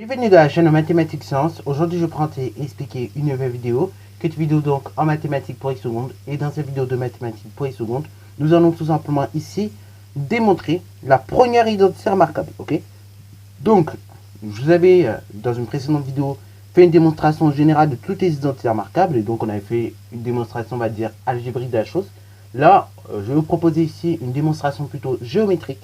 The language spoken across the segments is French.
Bienvenue dans la chaîne Mathématiques Sciences. Aujourd'hui, je prends et expliquer une nouvelle vidéo, que cette vidéo donc en mathématiques pour x secondes. Et dans cette vidéo de mathématiques pour x secondes, nous allons tout simplement ici démontrer la première identité remarquable. Ok. Donc, je vous avais dans une précédente vidéo fait une démonstration générale de toutes les identités remarquables. Et donc, on avait fait une démonstration, on va dire, algébrique de la chose. Là, je vais vous proposer ici une démonstration plutôt géométrique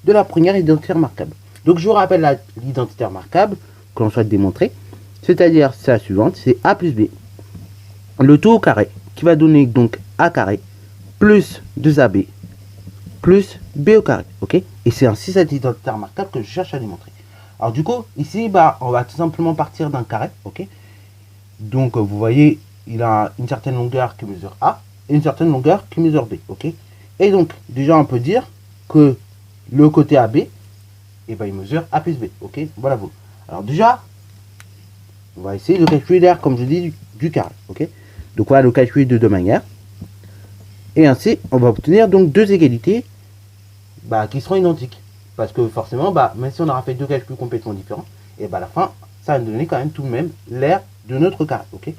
de la première identité remarquable. Donc, je vous rappelle l'identité remarquable que l'on souhaite démontrer. C'est-à-dire, c'est la suivante, c'est A plus B. Le tout au carré, qui va donner donc A carré, plus 2AB, plus B au carré. Ok. Et c'est ainsi cette identité remarquable que je cherche à démontrer. Alors, du coup, ici, on va tout simplement partir d'un carré. Ok. Donc, vous voyez, il a une certaine longueur qui mesure A et une certaine longueur qui mesure B. Ok. Et donc, déjà, on peut dire que le côté AB, et il mesure A plus B. Ok, voilà vous. Alors déjà, on va essayer de calculer l'aire, comme je dis, du carré. Ok, donc on va le calculer de deux manières. Et ainsi, on va obtenir donc deux égalités qui seront identiques. Parce que forcément, même si on aura fait deux calculs complètement différents, et à la fin, ça va nous donner quand même tout de même l'aire de notre carré. Ok,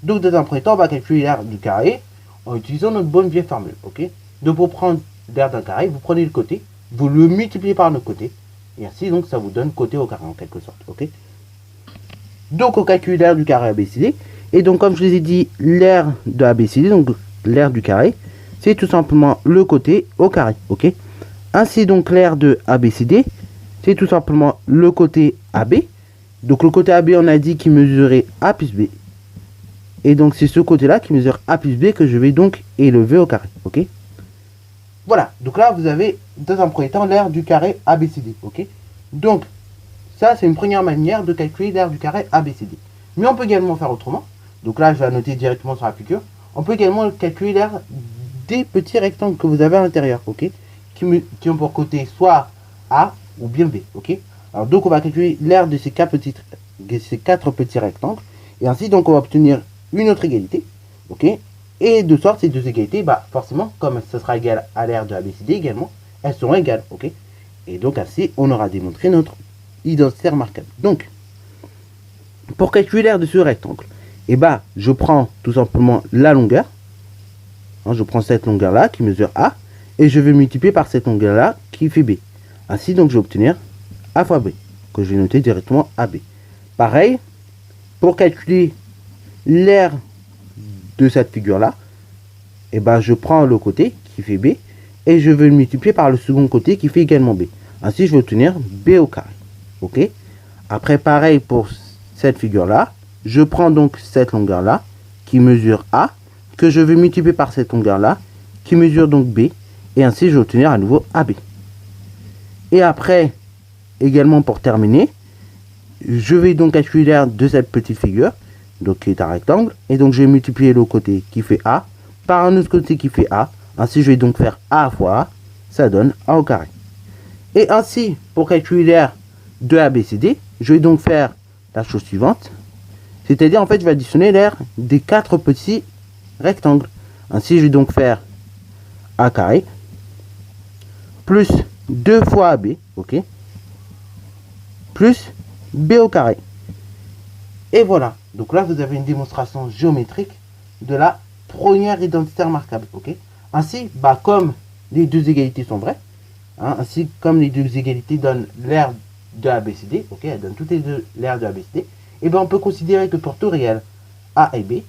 donc dans un premier temps, on va calculer l'aire du carré en utilisant notre bonne vieille formule. Ok, donc pour prendre l'aire d'un carré, vous prenez le côté, vous le multipliez par le côté. Et ainsi, donc, ça vous donne côté au carré, en quelque sorte. Ok. Donc, on calcule l'aire du carré ABCD. Et donc, comme je vous ai dit, l'aire de ABCD, donc l'aire du carré, c'est tout simplement le côté au carré. Ok. Ainsi, donc, l'aire de ABCD, c'est tout simplement le côté AB. Donc, le côté AB, on a dit qu'il mesurait A plus B. Et donc, c'est ce côté-là qui mesure A plus B que je vais donc élever au carré. Ok. Voilà, donc là, vous avez, dans un premier temps, l'aire du carré ABCD, ok. Donc, ça, c'est une première manière de calculer l'aire du carré ABCD. Mais on peut également faire autrement. Donc là, je vais noter directement sur la figure. On peut également calculer l'aire des petits rectangles que vous avez à l'intérieur, ok, qui ont pour côté soit A ou bien B, ok. Alors, donc, on va calculer l'aire de ces quatre petits rectangles. Et ainsi, donc, on va obtenir une autre égalité, ok. Et de sorte, ces deux égalités, forcément, comme ce sera égal à l'aire de ABCD également, elles seront égales, ok. Et donc, ainsi, on aura démontré notre identité remarquable. Donc, pour calculer l'aire de ce rectangle, je prends tout simplement la longueur. Je prends cette longueur-là qui mesure A, et je vais multiplier par cette longueur-là qui fait B. Ainsi, donc, je vais obtenir A fois B, que je vais noter directement AB. Pareil, pour calculer l'aire de cette figure-là, je prends le côté qui fait B et je vais le multiplier par le second côté qui fait également B. Ainsi, je vais obtenir B au carré. Ok. Après, pareil pour cette figure-là, je prends donc cette longueur-là qui mesure A, que je vais multiplier par cette longueur-là qui mesure donc B, et ainsi, je vais obtenir à nouveau AB. Et après, également pour terminer, je vais donc calculer l'aire de cette petite figure, donc qui est un rectangle, et donc je vais multiplier le côté qui fait A par un autre côté qui fait A. Ainsi, je vais donc faire A fois A, ça donne A au carré. Et ainsi, pour calculer l'aire de ABCD, je vais donc faire la chose suivante, c'est-à-dire en fait, je vais additionner l'aire des quatre petits rectangles. Ainsi, je vais donc faire A carré plus 2 fois AB, ok, plus B au carré. Et voilà. Donc là, vous avez une démonstration géométrique de la première identité remarquable. Ok. Ainsi, comme les deux égalités sont vraies, ainsi comme les deux égalités donnent l'aire de ABCD, ok, elles donnent toutes les deux l'aire de ABCD, et on peut considérer que pour tout réel A et B,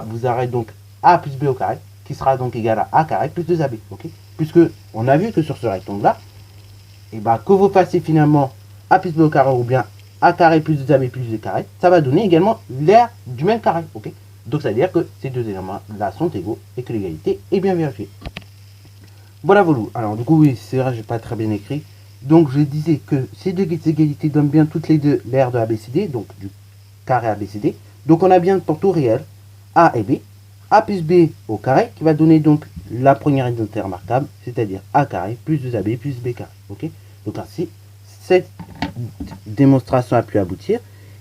vous aurez donc A plus B au carré, qui sera donc égal à A carré plus 2AB, ok, puisque on a vu que sur ce rectangle-là, que vous fassiez finalement A plus B au carré ou bien A carré plus 2AB plus B carré, ça va donner également l'aire du même carré, ok. Donc ça veut dire que ces deux éléments-là sont égaux et que l'égalité est bien vérifiée. Voilà voilà. Alors du coup, oui, c'est vrai, j'ai pas très bien écrit. Donc je disais que ces deux égalités donnent bien toutes les deux l'aire de ABCD, donc du carré ABCD. Donc on a bien pour tout réel A et B, A plus B au carré, qui va donner donc la première identité remarquable, c'est-à-dire A carré plus 2AB plus B carré. Ok. Donc ainsi, cette démonstration a pu aboutir.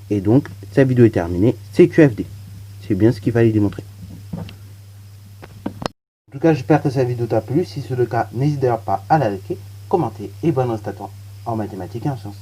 Et donc, cette vidéo est terminée. C'est QFD. C'est bien ce qu'il fallait démontrer. En tout cas, j'espère que cette vidéo t'a plu. Si c'est le cas, n'hésite d'ailleurs pas à la liker, commenter et bonne reste à toi en mathématiques et en sciences.